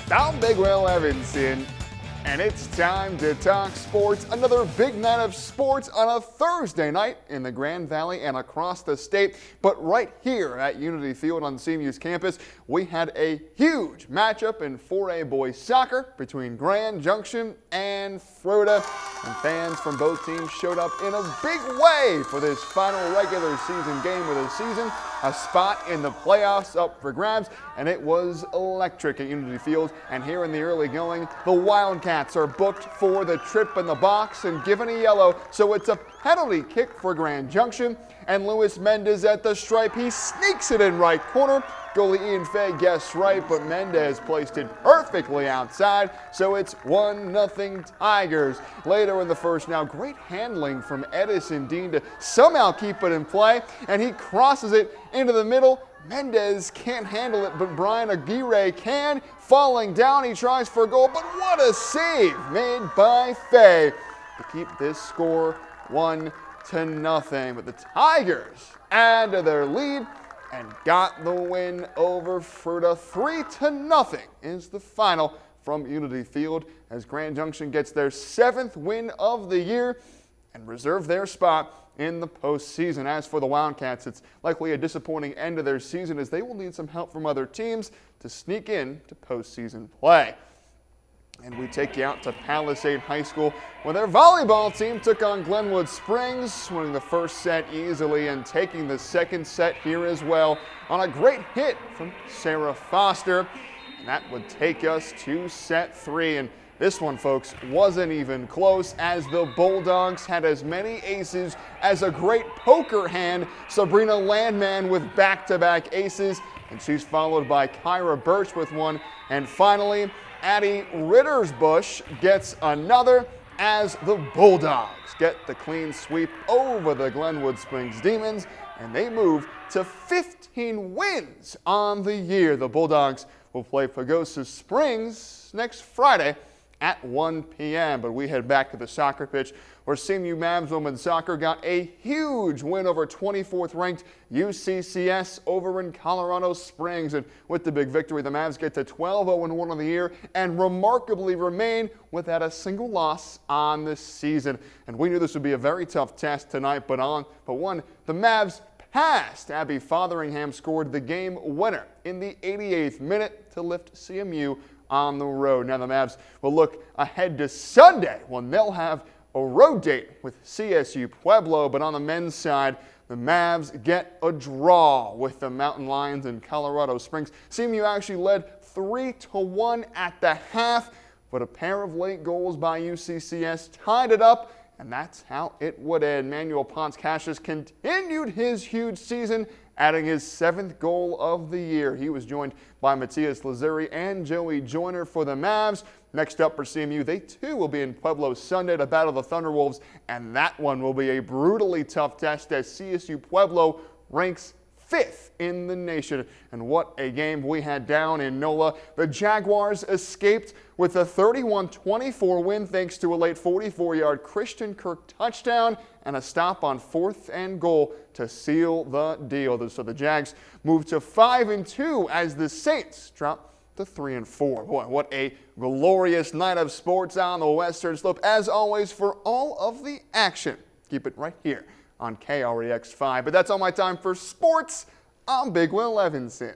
I'm Big Will Levinson, and it's time to talk sports. Another big night of sports on a Thursday night in the Grand Valley and across the state. But right here at Unity Field on CMU's campus, we had a huge matchup in 4A boys soccer between Grand Junction and Fruita. And fans from both teams showed up in a big way for this final regular season game of the season. A spot in the playoffs up for grabs, and it was electric at Unity Field. And here in the early going, the Wildcats are booked for the trip in the box and given a yellow, so it's a penalty kick for Grand Junction. And Luis Mendez at the stripe, he sneaks it in right corner. Goalie Ian Fay guessed right, but Mendez placed it perfectly outside, so it's 1-0 Tigers. Later in the first, now great handling from Edison Dean to somehow keep it in play, and he crosses it into the middle. Mendez can't handle it, but Brian Aguirre can. Falling down, he tries for a goal, but what a save made by Fay to keep this score 1-0. But the Tigers add to their lead and got the win over Fruita. 3-0 is the final from Unity Field as Grand Junction gets their 7th win of the year and reserve their spot in the postseason. As for the Wildcats, it's likely a disappointing end to their season as they will need some help from other teams to sneak in to postseason play. And we take you out to Palisade High School, where their volleyball team took on Glenwood Springs, winning the first set easily and taking the second set here as well on a great hit from Sarah Foster. And that would take us to set 3. And this one, folks, wasn't even close as the Bulldogs had as many aces as a great poker hand. Sabrina Landman with back-to-back aces, and she's followed by Kyra Birch with one. And finally, Addie Rittersbush gets another as the Bulldogs get the clean sweep over the Glenwood Springs Demons, and they move to 15 wins on the year. The Bulldogs will play Pagosa Springs next Friday at 1 p.m. But we head back to the soccer pitch where CMU Mavs women's soccer got a huge win over 24th-ranked UCCS over in Colorado Springs. And with the big victory, the Mavs get to 12-0-1 on the year and remarkably remain without a single loss on this season. And we knew this would be a very tough test tonight, but the Mavs passed. Abby Fotheringham scored the game winner in the 88th minute to lift CMU on the road. Now the Mavs will look ahead to Sunday when they'll have a road date with CSU Pueblo, but on the men's side, the Mavs get a draw with the Mountain Lions in Colorado Springs. CMU actually led 3-1 at the half, but a pair of late goals by UCCS tied it up, and that's how it would end. Manuel Ponce-Cassius continued his huge season, adding his 7th goal of the year. He was joined by Matias Lazuri and Joey Joyner for the Mavs. Next up for CMU, they too will be in Pueblo Sunday to battle the Thunderwolves, and that one will be a brutally tough test as CSU Pueblo ranks 5th in the nation. And what a game we had down in NOLA. The Jaguars escaped with a 31-24 win thanks to a late 44-yard Christian Kirk touchdown and a stop on 4th and goal to seal the deal. So the Jags move to 5-2 as the Saints drop to 3-4. Boy, what a glorious night of sports on the Western Slope. As always, for all of the action, keep it right here on KREX 5. But that's all my time for sports. I'm Big Will Levinson.